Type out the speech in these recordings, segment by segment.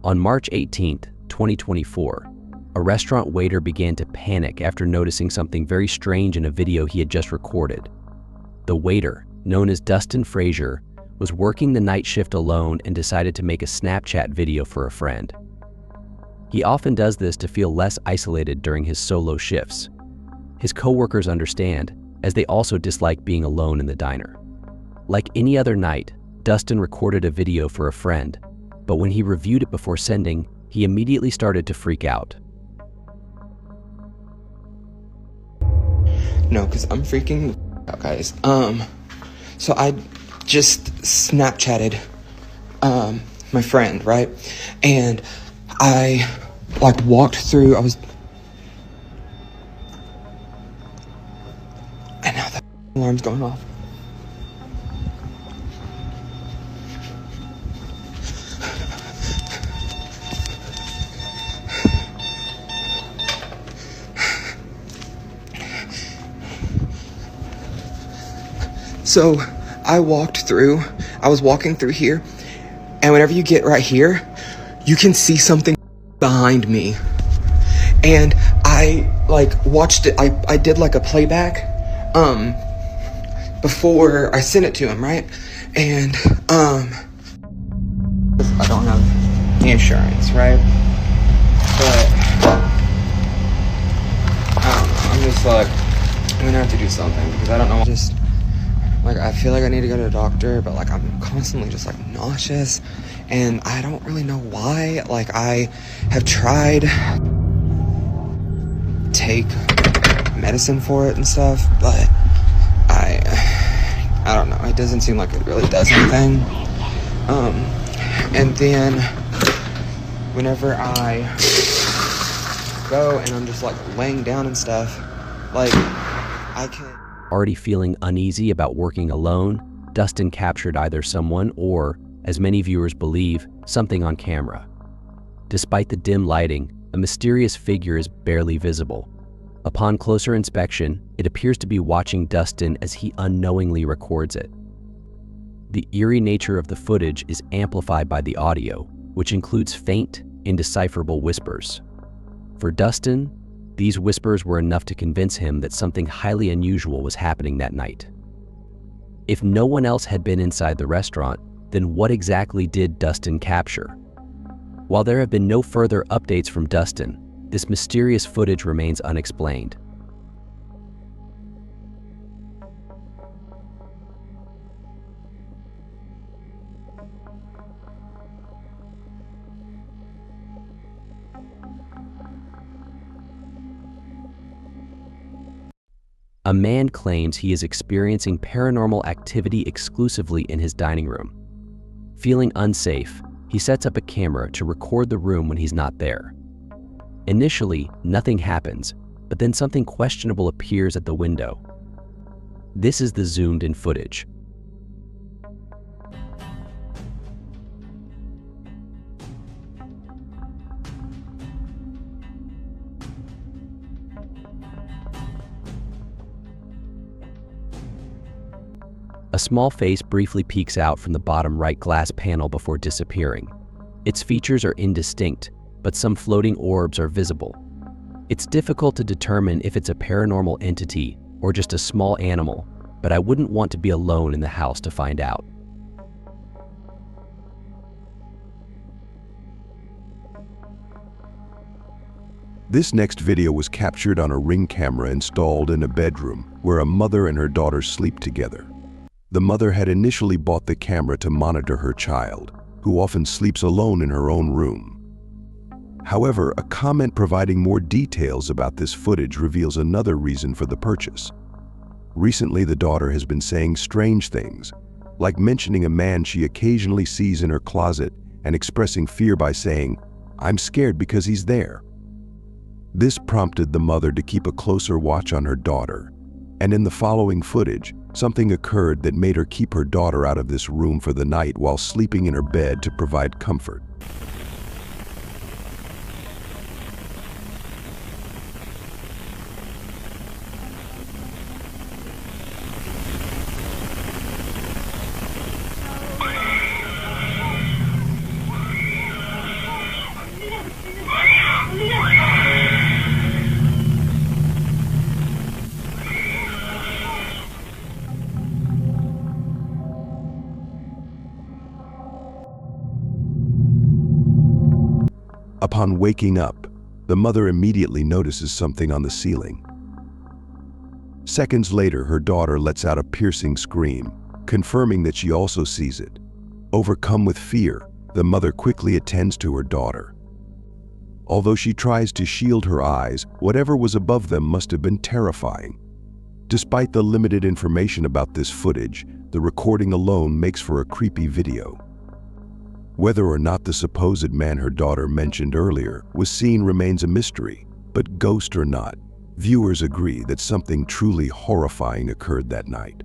On March 18, 2024, a restaurant waiter began to panic after noticing something very strange in a video he had just recorded. The waiter, known as Dustin Frazier, was working the night shift alone and decided to make a Snapchat video for a friend. He often does this to feel less isolated during his solo shifts. His coworkers understand, as they also dislike being alone in the diner. Like any other night, Dustin recorded a video for a friend, but when he reviewed it before sending, he immediately started to freak out. No, because I'm freaking out, guys. So I just Snapchatted my friend, right? And I walked through, and now the alarm's going off. So I was walking through here, and whenever you get right here, you can see something behind me. And I watched it, I did a playback before I sent it to him, right? And I don't have the insurance, right? But I don't know, I'm just I'm gonna have to do something because I don't know, I feel like I need to go to the doctor, but I'm constantly just nauseous, and I don't really know why. I have tried to take medicine for it and stuff, but I don't know. It doesn't seem like it really does anything. And then whenever I go and I'm just laying down and stuff, I can. Already feeling uneasy about working alone, Dustin captured either someone or, as many viewers believe, something on camera. Despite the dim lighting, a mysterious figure is barely visible. Upon closer inspection, it appears to be watching Dustin as he unknowingly records it. The eerie nature of the footage is amplified by the audio, which includes faint, indecipherable whispers. For Dustin, these whispers were enough to convince him that something highly unusual was happening that night. If no one else had been inside the restaurant, then what exactly did Dustin capture? While there have been no further updates from Dustin, this mysterious footage remains unexplained. A man claims he is experiencing paranormal activity exclusively in his dining room. Feeling unsafe, he sets up a camera to record the room when he's not there. Initially, nothing happens, but then something questionable appears at the window. This is the zoomed-in footage. A small face briefly peeks out from the bottom right glass panel before disappearing. Its features are indistinct, but some floating orbs are visible. It's difficult to determine if it's a paranormal entity or just a small animal, but I wouldn't want to be alone in the house to find out. This next video was captured on a Ring camera installed in a bedroom where a mother and her daughter sleep together. The mother had initially bought the camera to monitor her child, who often sleeps alone in her own room. However, a comment providing more details about this footage reveals another reason for the purchase. Recently, the daughter has been saying strange things, like mentioning a man she occasionally sees in her closet and expressing fear by saying, "I'm scared because he's there." This prompted the mother to keep a closer watch on her daughter, and in the following footage, something occurred that made her keep her daughter out of this room for the night while sleeping in her bed to provide comfort. Upon waking up, the mother immediately notices something on the ceiling. Seconds later, her daughter lets out a piercing scream, confirming that she also sees it. Overcome with fear, the mother quickly attends to her daughter. Although she tries to shield her eyes, whatever was above them must have been terrifying. Despite the limited information about this footage, the recording alone makes for a creepy video. Whether or not the supposed man her daughter mentioned earlier was seen remains a mystery, but ghost or not, viewers agree that something truly horrifying occurred that night.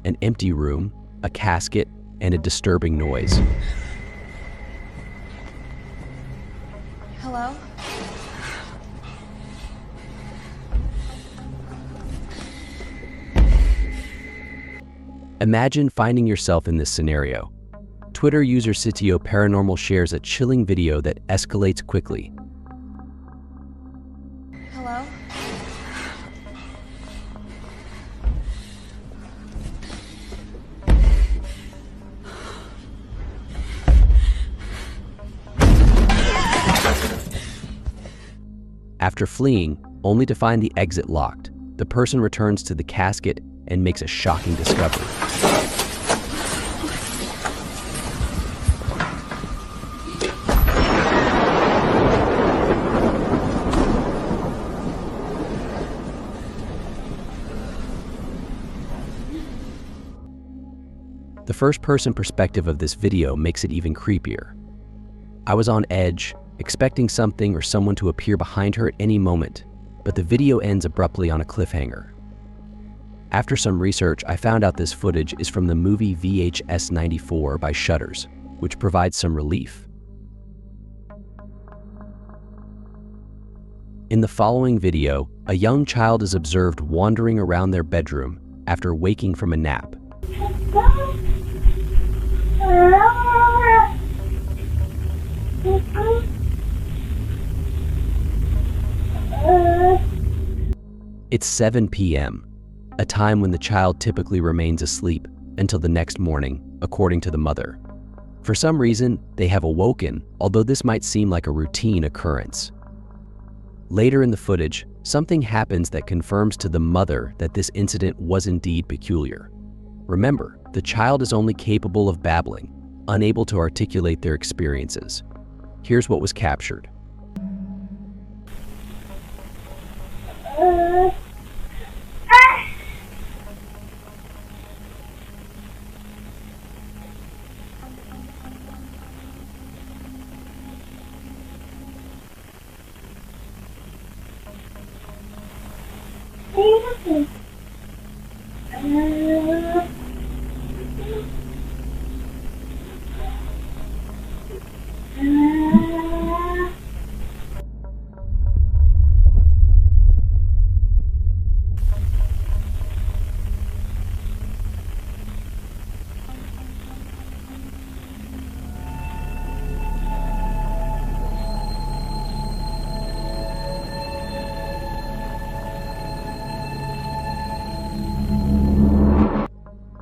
An empty room, a casket, and a disturbing noise. Hello? Imagine finding yourself in this scenario. Twitter user Sitio Paranormal shares a chilling video that escalates quickly. Hello? After fleeing, only to find the exit locked, the person returns to the casket and makes a shocking discovery. The first-person perspective of this video makes it even creepier. I was on edge, expecting something or someone to appear behind her at any moment, but the video ends abruptly on a cliffhanger. After some research, I found out this footage is from the movie VHS 94 by Shutters, which provides some relief. In the following video, a young child is observed wandering around their bedroom after waking from a nap. It's 7 p.m., a time when the child typically remains asleep until the next morning, according to the mother. For some reason, they have awoken, although this might seem like a routine occurrence. Later in the footage, something happens that confirms to the mother that this incident was indeed peculiar. Remember, the child is only capable of babbling, unable to articulate their experiences. Here's what was captured.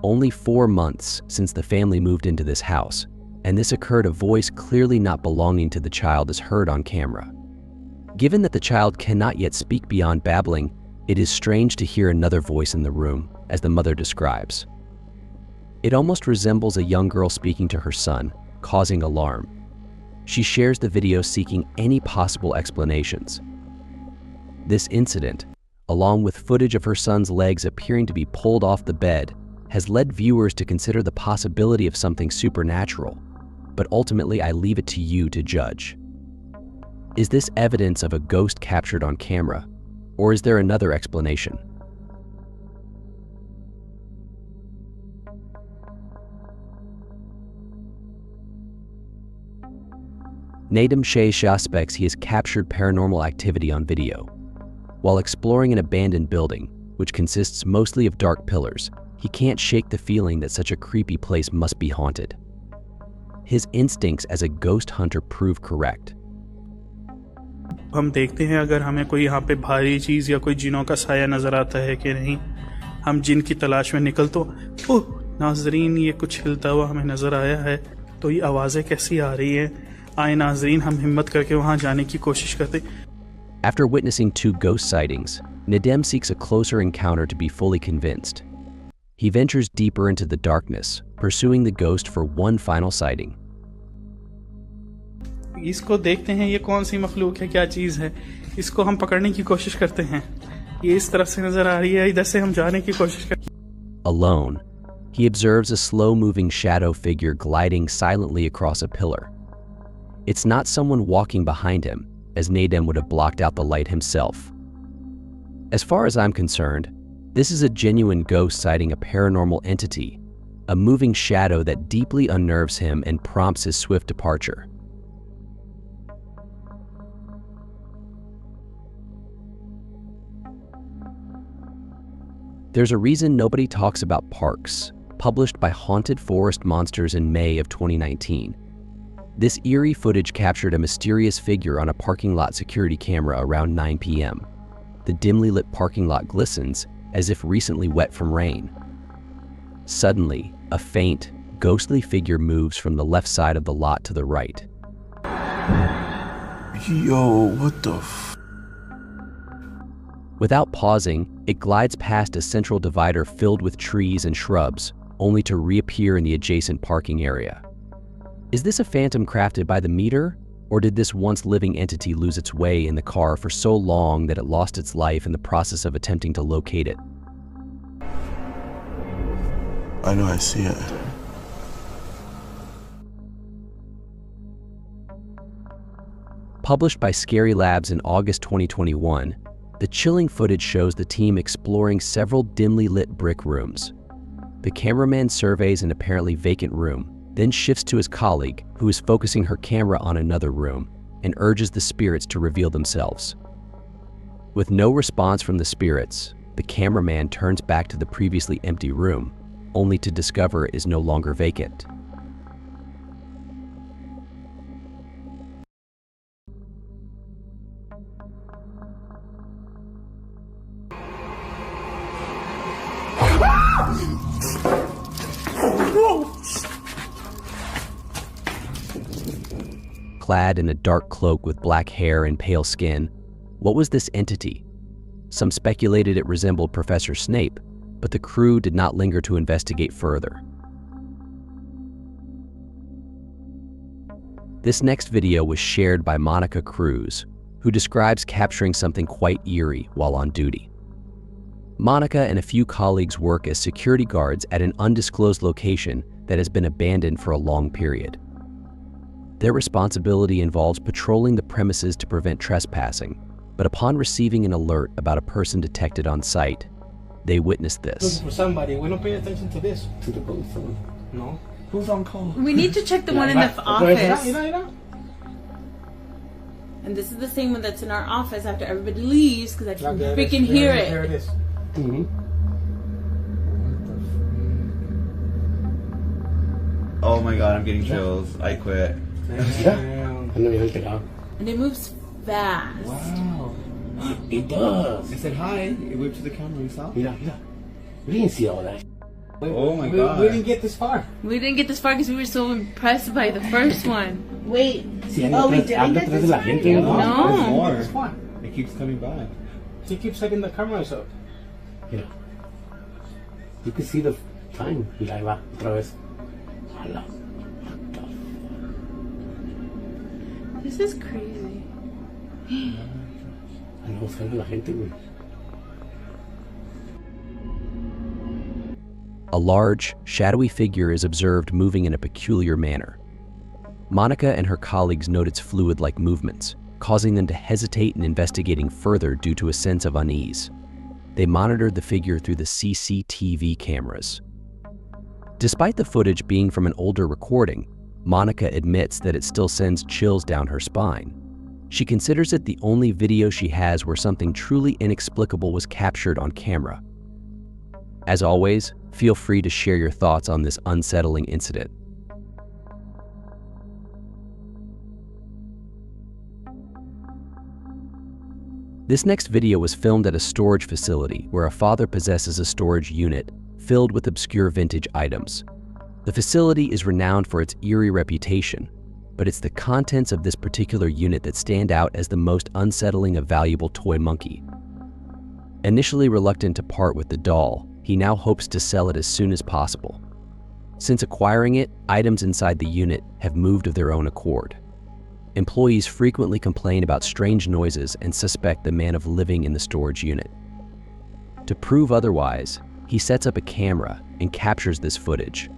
Only 4 months since the family moved into this house, and this occurred, a voice clearly not belonging to the child is heard on camera. Given that the child cannot yet speak beyond babbling, it is strange to hear another voice in the room, as the mother describes. It almost resembles a young girl speaking to her son, causing alarm. She shares the video seeking any possible explanations. This incident, along with footage of her son's legs appearing to be pulled off the bed, has led viewers to consider the possibility of something supernatural, but ultimately I leave it to you to judge. Is this evidence of a ghost captured on camera, or is there another explanation? Nadam Shea suspects he has captured paranormal activity on video. While exploring an abandoned building, which consists mostly of dark pillars, he can't shake the feeling that such a creepy place must be haunted. His instincts as a ghost hunter prove correct. हम देखते हैं अगर हमें कोई यहाँ पे भारी चीज या कोई जिनों का साया नजर आता है कि नहीं। हम जिन की तलाश में निकल तो नाजरीन ये कुछ हिलता हुआ हमें नज़र आया है, तो ये आवाज़ें कैसी आ रही हैं? आए नाजरीन हम हिम्मत करके वहाँ जाने की कोशिश करते। After witnessing 2 ghost sightings, Nadem seeks a closer encounter to be fully convinced. He ventures deeper into the darkness, pursuing the ghost for one final sighting. इसको देखते हैं, ये कौन सी मखलूक है, क्या चीज़ है, इसको हम पकड़ने की कोशिश करते हैं। ये इस तरफ से नज़र आ रही है, इधर से हम जाने की कोशिश करते हैं। Alone, he observes a slow-moving shadow figure gliding silently across a pillar. It's not someone walking behind him, as Nadem would have blocked out the light himself. As far as I'm concerned, this is a genuine ghost sighting a paranormal entity, a moving shadow that deeply unnerves him and prompts his swift departure. There's a reason nobody talks about parks, published by Haunted Forest Monsters in May of 2019. This eerie footage captured a mysterious figure on a parking lot security camera around 9 p.m. The dimly lit parking lot glistens as if recently wet from rain. Suddenly, a faint, ghostly figure moves from the left side of the lot to the right. Yo, what the f? Without pausing, it glides past a central divider filled with trees and shrubs, only to reappear in the adjacent parking area. Is this a phantom crafted by the meter, or did this once living entity lose its way in the car for so long that it lost its life in the process of attempting to locate it? I know I see it. Published by Scary Labs in August 2021, the chilling footage shows the team exploring several dimly lit brick rooms. The cameraman surveys an apparently vacant room, then shifts to his colleague, who is focusing her camera on another room, and urges the spirits to reveal themselves. With no response from the spirits, the cameraman turns back to the previously empty room, only to discover it is no longer vacant. Clad in a dark cloak with black hair and pale skin, what was this entity? Some speculated it resembled Professor Snape, but the crew did not linger to investigate further. This next video was shared by Monica Cruz, who describes capturing something quite eerie while on duty. Monica and a few colleagues work as security guards at an undisclosed location that has been abandoned for a long period. Their responsibility involves patrolling the premises to prevent trespassing, but upon receiving an alert about a person detected on site, they witnessed this. Looking for somebody. We don't pay attention to this. To the police. No. Who's on call? We need to check the one in the office. Mira. And this is the same one that's in our office after everybody leaves because I can There it freaking is. hear There it it. is. Mm-hmm. Oh my god, I'm getting chills. I quit. Damn. And it moves fast. Wow. It does. I said hi. It waved to the camera. You saw? Mira. We didn't see all that. Oh my god. We didn't get this far. We didn't get this far because we were so impressed by the first one. Wait. Oh, we didn't get this far? No. There's more. This one. It keeps coming back. She keeps setting the cameras up. Yeah. You can see the time. Mira, ahí va, otra vez. Hala. This is crazy. Anda buscando la gente, güey. A large, shadowy figure is observed moving in a peculiar manner. Monica and her colleagues note its fluid-like movements, causing them to hesitate in investigating further due to a sense of unease. They monitored the figure through the CCTV cameras. Despite the footage being from an older recording, Monica admits that it still sends chills down her spine. She considers it the only video she has where something truly inexplicable was captured on camera. As always, feel free to share your thoughts on this unsettling incident. This next video was filmed at a storage facility where a father possesses a storage unit filled with obscure vintage items. The facility is renowned for its eerie reputation, but it's the contents of this particular unit that stand out as the most unsettling of valuable toy monkey. Initially reluctant to part with the doll, he now hopes to sell it as soon as possible. Since acquiring it, items inside the unit have moved of their own accord. Employees frequently complain about strange noises and suspect the man of living in the storage unit. To prove otherwise, he sets up a camera and captures this footage.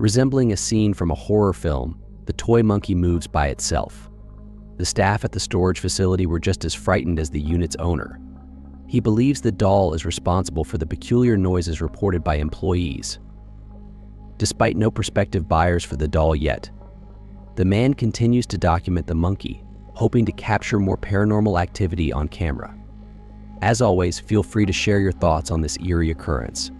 Resembling a scene from a horror film, the toy monkey moves by itself. The staff at the storage facility were just as frightened as the unit's owner. He believes the doll is responsible for the peculiar noises reported by employees. Despite no prospective buyers for the doll yet, the man continues to document the monkey, hoping to capture more paranormal activity on camera. As always, feel free to share your thoughts on this eerie occurrence.